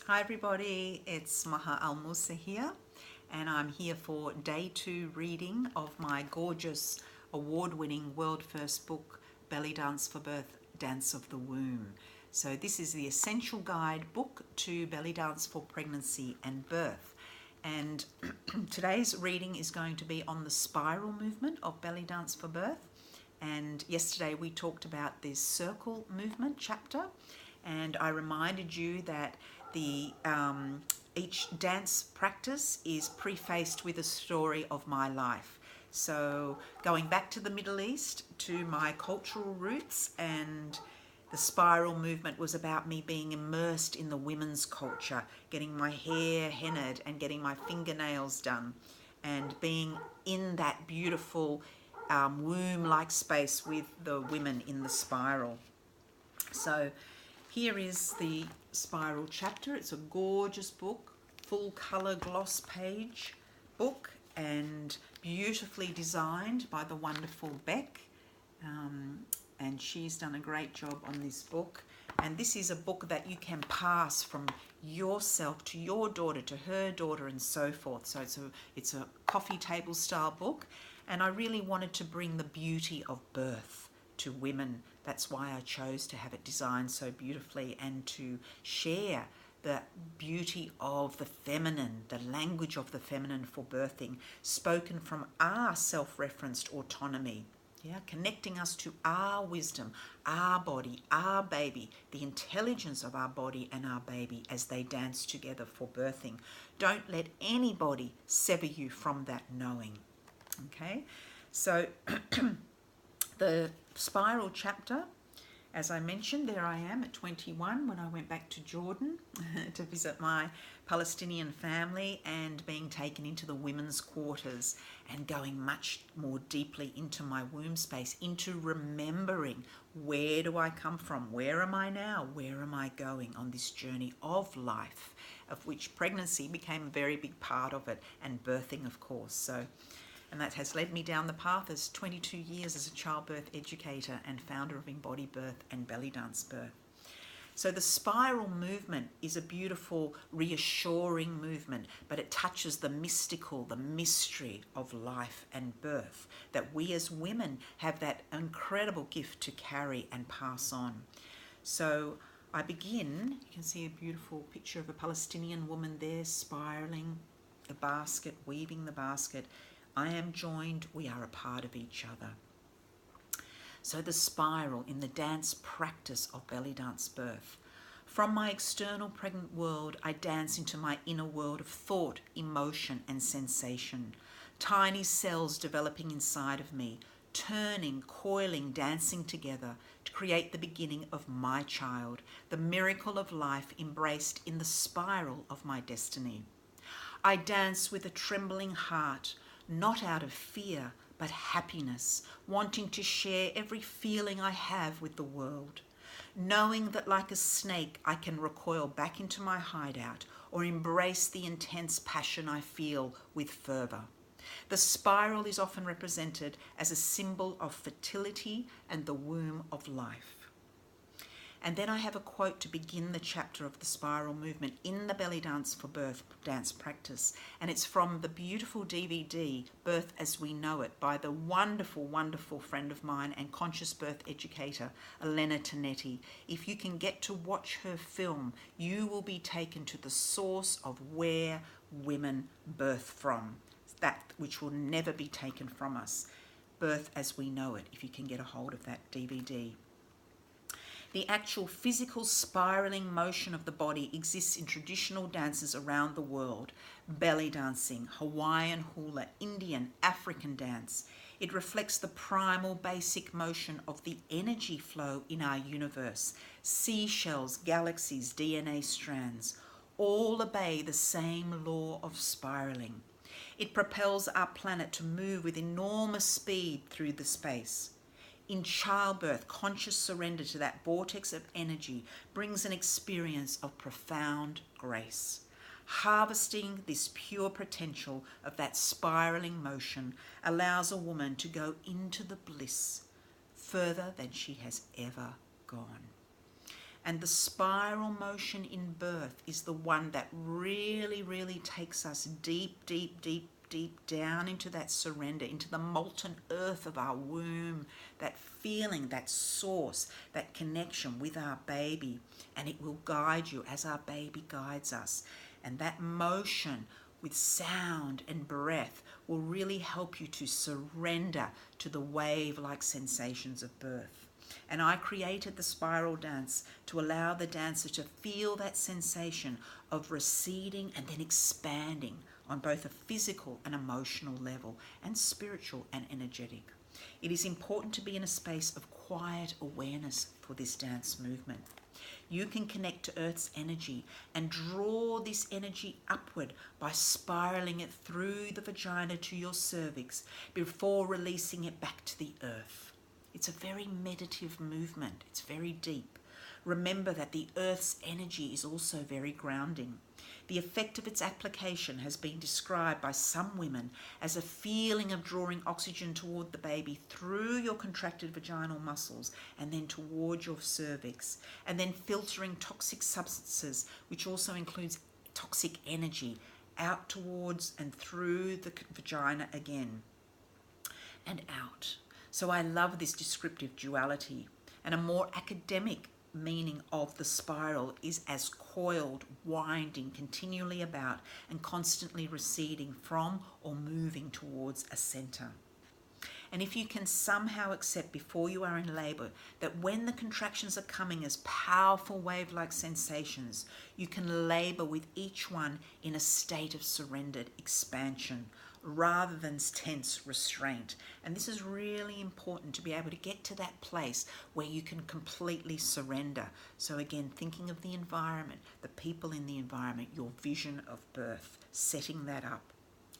Hi everybody, it's Maha Al Musa here, and I'm here for day 2 reading of my gorgeous award-winning world first book, Belly Dance for Birth, Dance of the Womb. So this is the essential guide book to belly dance for pregnancy and birth. And today's reading is going to be on the spiral movement of belly dance for birth. And yesterday we talked about this circle movement chapter, and I reminded you that each dance practice is prefaced with a story of my life. So going back to the Middle East, to my cultural roots, and the spiral movement was about me being immersed in the women's culture, getting my hair hennaed and getting my fingernails done, and being in that beautiful womb-like space with the women in the spiral. So here is the spiral chapter. It's a gorgeous book, full color gloss page book, and beautifully designed by the wonderful Beck. And she's done a great job on this book. And this is a book that you can pass from yourself to your daughter, to her daughter, and so forth. So it's a coffee table style book. And I really wanted to bring the beauty of birth to women. That's why I chose to have it designed so beautifully, and to share the beauty of the feminine, the language of the feminine for birthing, spoken from our self-referenced autonomy. Yeah, connecting us to our wisdom, our body, our baby, the intelligence of our body and our baby as they dance together for birthing. Don't let anybody sever you from that knowing. Okay, so the spiral chapter, as I mentioned, there I am at 21 when I went back to Jordan to visit my Palestinian family, and being taken into the women's quarters and going much more deeply into my womb space, into remembering, where do I come from? Where am I now? Where am I going on this journey of life, of which pregnancy became a very big part of it, and birthing, of course. And that has led me down the path as 22 years as a childbirth educator and founder of Embodied Birth and BellydanceBirth. So the spiral movement is a beautiful, reassuring movement, but it touches the mystical, the mystery of life and birth, that we as women have that incredible gift to carry and pass on. So I begin, you can see a beautiful picture of a Palestinian woman there, spiraling the basket, weaving the basket. I am joined, we are a part of each other. So the spiral in the dance practice of belly dance birth. From my external pregnant world, I dance into my inner world of thought, emotion, and sensation. Tiny cells developing inside of me, turning, coiling, dancing together to create the beginning of my child, the miracle of life embraced in the spiral of my destiny. I dance with a trembling heart, not out of fear, but happiness, wanting to share every feeling I have with the world, knowing that like a snake I can recoil back into my hideout or embrace the intense passion I feel with fervor. The spiral is often represented as a symbol of fertility and the womb of life. And then I have a quote to begin the chapter of the spiral movement in the Belly Dance for Birth dance practice. And it's from the beautiful DVD, Birth as We Know It, by the wonderful, wonderful friend of mine and conscious birth educator, Elena Tonetti. If you can get to watch her film, you will be taken to the source of where women birth from, that which will never be taken from us. Birth as We Know It, if you can get a hold of that DVD. The actual physical spiraling motion of the body exists in traditional dances around the world: belly dancing, Hawaiian hula, Indian, African dance. It reflects the primal basic motion of the energy flow in our universe. Seashells, galaxies, DNA strands, all obey the same law of spiraling. It propels our planet to move with enormous speed through the space. In childbirth, conscious surrender to that vortex of energy brings an experience of profound grace. Harvesting this pure potential of that spiraling motion allows a woman to go into the bliss further than she has ever gone. And the spiral motion in birth is the one that really, really takes us deep, deep, deep, deep down into that surrender, into the molten earth of our womb, that feeling, that source, that connection with our baby. And it will guide you as our baby guides us. And that motion with sound and breath will really help you to surrender to the wave-like sensations of birth. And I created the spiral dance to allow the dancer to feel that sensation of receding and then expanding on both a physical and emotional level, and spiritual and energetic. It is important to be in a space of quiet awareness for this dance movement. You can connect to Earth's energy and draw this energy upward by spiraling it through the vagina to your cervix before releasing it back to the earth. It's a very meditative movement. It's very deep. Remember that the Earth's energy is also very grounding. The effect of its application has been described by some women as a feeling of drawing oxygen toward the baby through your contracted vaginal muscles and then toward your cervix, and then filtering toxic substances, which also includes toxic energy, out towards and through the vagina again and out. So I love this descriptive duality. And a more academic meaning of the spiral is as coiled, winding continually about and constantly receding from or moving towards a center. And if you can somehow accept before you are in labor that when the contractions are coming as powerful wave-like sensations, you can labor with each one in a state of surrendered expansion rather than tense restraint. And this is really important to be able to get to that place where you can completely surrender. So again, thinking of the environment, the people in the environment, your vision of birth, setting that up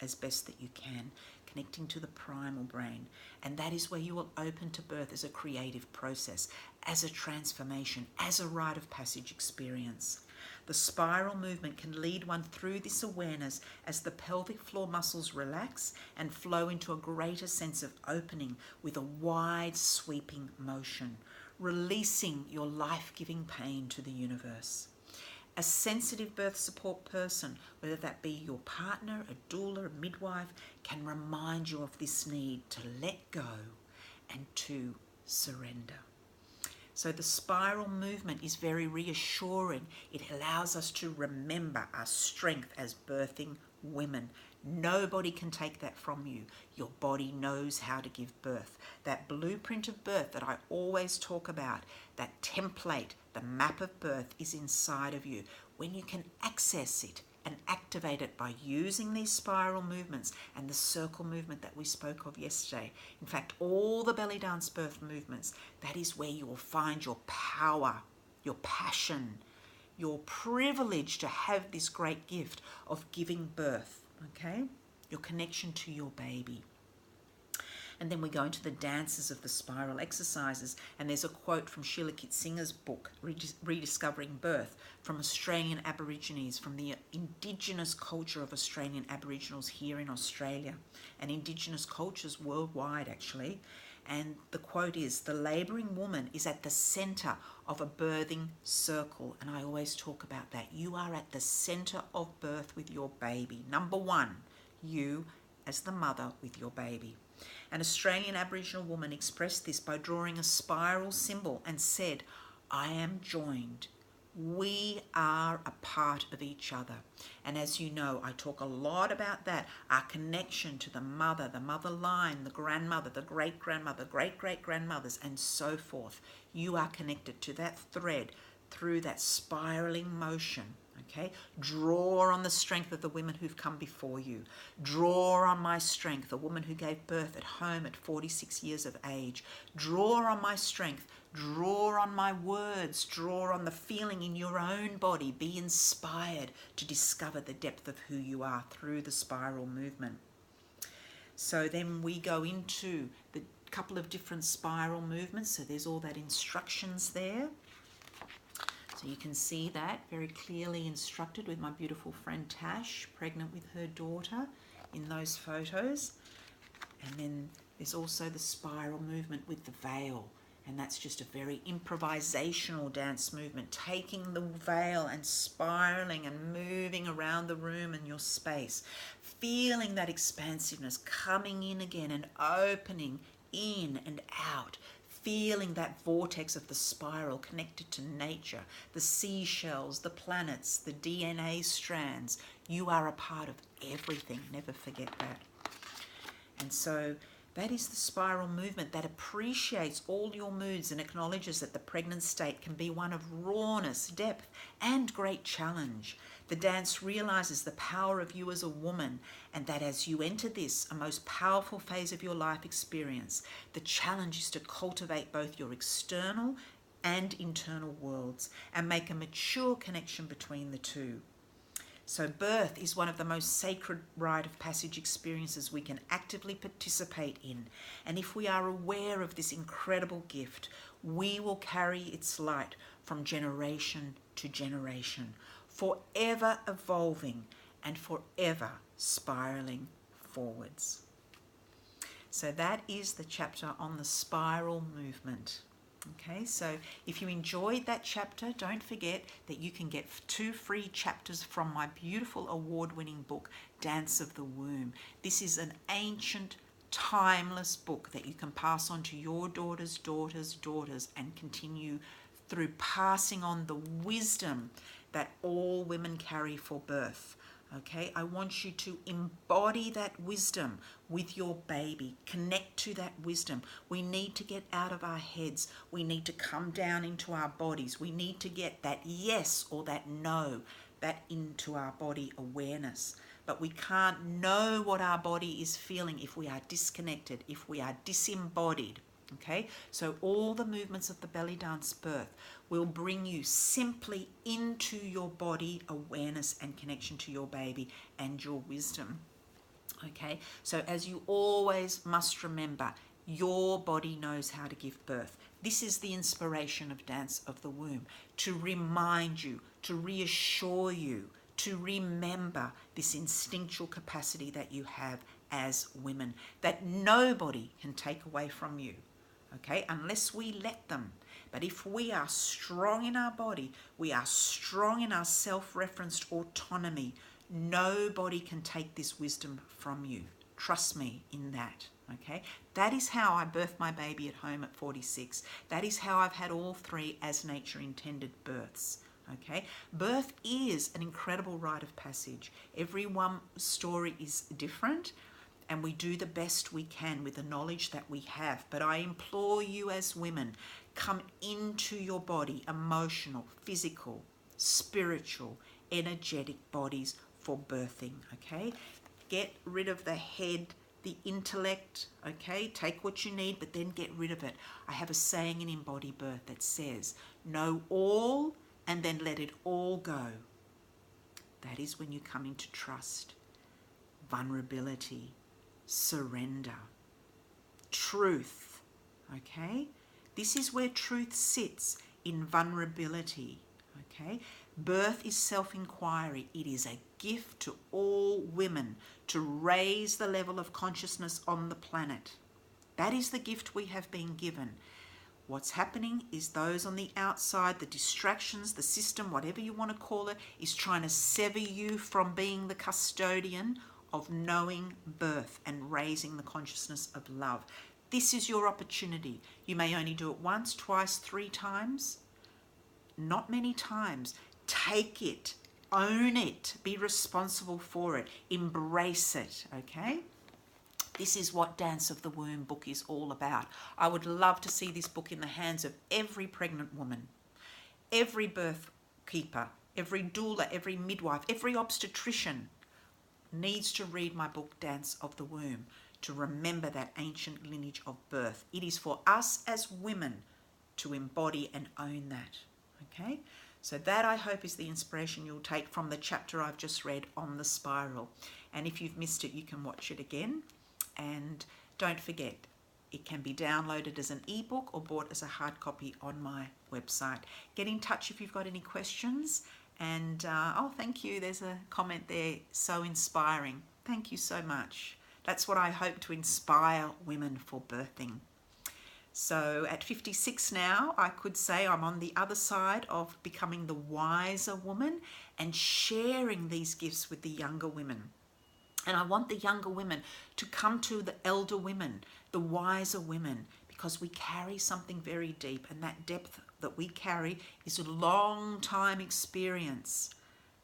as best that you can, connecting to the primal brain. And that is where you will open to birth as a creative process, as a transformation, as a rite of passage experience. The spiral movement can lead one through this awareness as the pelvic floor muscles relax and flow into a greater sense of opening with a wide sweeping motion, releasing your life-giving pain to the universe. A sensitive birth support person, whether that be your partner, a doula, a midwife, can remind you of this need to let go and to surrender. So the spiral movement is very reassuring. It allows us to remember our strength as birthing women. Nobody can take that from you. Your body knows how to give birth. That blueprint of birth that I always talk about, that template, the map of birth is inside of you. When you can access it and activate it by using these spiral movements and the circle movement that we spoke of yesterday. In fact, all the belly dance birth movements, that is where you will find your power, your passion, your privilege to have this great gift of giving birth, okay? Your connection to your baby. And then we go into the dances of the spiral exercises, and there's a quote from Sheila Kitzinger's book, Rediscovering Birth, from Australian Aborigines, from the Indigenous culture of Australian Aboriginals here in Australia, and Indigenous cultures worldwide actually. And the quote is, "The labouring woman is at the centre of a birthing circle." And I always talk about that. You are at the centre of birth with your baby. Number one, you as the mother with your baby. An Australian Aboriginal woman expressed this by drawing a spiral symbol and said, "I am joined. We are a part of each other." And as you know, I talk a lot about that, our connection to the mother line, the grandmother, the great-grandmother, great-great-grandmothers, and so forth. You are connected to that thread through that spiraling motion. Okay, draw on the strength of the women who've come before you. Draw on my strength, a woman who gave birth at home at 46 years of age. Draw on my strength. Draw on my words. Draw on the feeling in your own body. Be inspired to discover the depth of who you are through the spiral movement. So then we go into the couple of different spiral movements. So there's all that instructions there. So you can see that very clearly instructed with my beautiful friend Tash, pregnant with her daughter in those photos. And then there's also the spiral movement with the veil. And that's just a very improvisational dance movement, taking the veil and spiraling and moving around the room and your space, feeling that expansiveness coming in again and opening in and out, feeling that vortex of the spiral connected to nature, the seashells, the planets, the DNA strands. You are a part of everything. Never forget that. And so that is the spiral movement that appreciates all your moods and acknowledges that the pregnant state can be one of rawness, depth, and great challenge. The dance realizes the power of you as a woman, and that as you enter this, a most powerful phase of your life experience, the challenge is to cultivate both your external and internal worlds and make a mature connection between the two. So birth is one of the most sacred rite of passage experiences we can actively participate in. And if we are aware of this incredible gift, we will carry its light from generation to generation, forever evolving and forever spiraling forwards. So that is the chapter on the spiral movement. Okay, so if you enjoyed that chapter, don't forget that you can get 2 free chapters from my beautiful award-winning book, Dance of the Womb. This is an ancient, timeless book that you can pass on to your daughters' daughters' daughters and continue through passing on the wisdom that all women carry for birth. Okay, I want you to embody that wisdom with your baby. Connect to that wisdom. We need to get out of our heads. We need to come down into our bodies. We need to get that yes or that no, that into our body awareness. But we can't know what our body is feeling if we are disconnected, if we are disembodied. Okay, so all the movements of the belly dance birth will bring you simply into your body awareness and connection to your baby and your wisdom. Okay, so as you always must remember, your body knows how to give birth. This is the inspiration of Dance of the Womb, to remind you, to reassure you, to remember this instinctual capacity that you have as women, that nobody can take away from you. Okay, unless we let them. But if we are strong in our body, we are strong in our self-referenced autonomy, nobody can take this wisdom from you. Trust me in that. Okay, that is how I birthed my baby at home at 46. That is how I've had all 3 as nature intended births. Okay, birth is an incredible rite of passage. Everyone's story is different, and we do the best we can with the knowledge that we have. But I implore you as women, come into your body, emotional, physical, spiritual, energetic bodies for birthing, okay? Get rid of the head, the intellect, okay? Take what you need, but then get rid of it. I have a saying in Embody Birth that says, know all and then let it all go. That is when you come into trust, vulnerability, surrender, truth, okay? This is where truth sits, in vulnerability, okay? Birth is self-inquiry. It is a gift to all women to raise the level of consciousness on the planet. That is the gift we have been given. What's happening is those on the outside, the distractions, the system, whatever you want to call it, is trying to sever you from being the custodian of knowing birth and raising the consciousness of love. This is your opportunity. You may only do it once, twice, 3 times. Not many times. Take it. Own it. Be responsible for it. Embrace it, okay? This is what Dance of the Womb book is all about. I would love to see this book in the hands of every pregnant woman, every birth keeper, every doula, every midwife, every obstetrician needs to read my book, Dance of the Womb, to remember that ancient lineage of birth. It is for us as women to embody and own that, okay? So that, I hope, is the inspiration you'll take from the chapter I've just read on the spiral. And if you've missed it, you can watch it again. And don't forget, it can be downloaded as an ebook or bought as a hard copy on my website. Get in touch if you've got any questions. And oh, thank you. There's a comment there. So inspiring. Thank you so much. That's what I hope to inspire women for birthing. So at 56 now, I could say I'm on the other side of becoming the wiser woman and sharing these gifts with the younger women. And I want the younger women to come to the elder women, the wiser women, because we carry something very deep, and that depth that we carry is a long time experience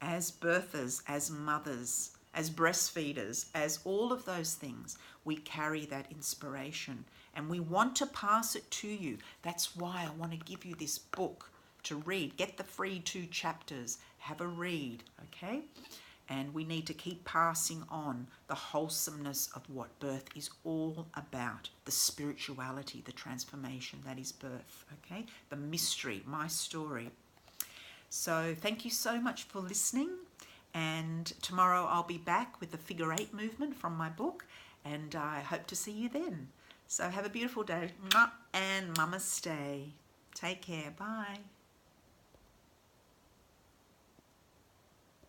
as birthers, as mothers, as breastfeeders, as all of those things. We carry that inspiration and we want to pass it to you. That's why I want to give you this book to read. Get the free 2 chapters, have a read, okay? And we need to keep passing on the wholesomeness of what birth is all about, the spirituality, the transformation that is birth, okay? The mystery, my story. So thank you so much for listening. And tomorrow I'll be back with the figure 8 movement from my book, and I hope to see you then. So have a beautiful day, and namaste. Take care. Bye.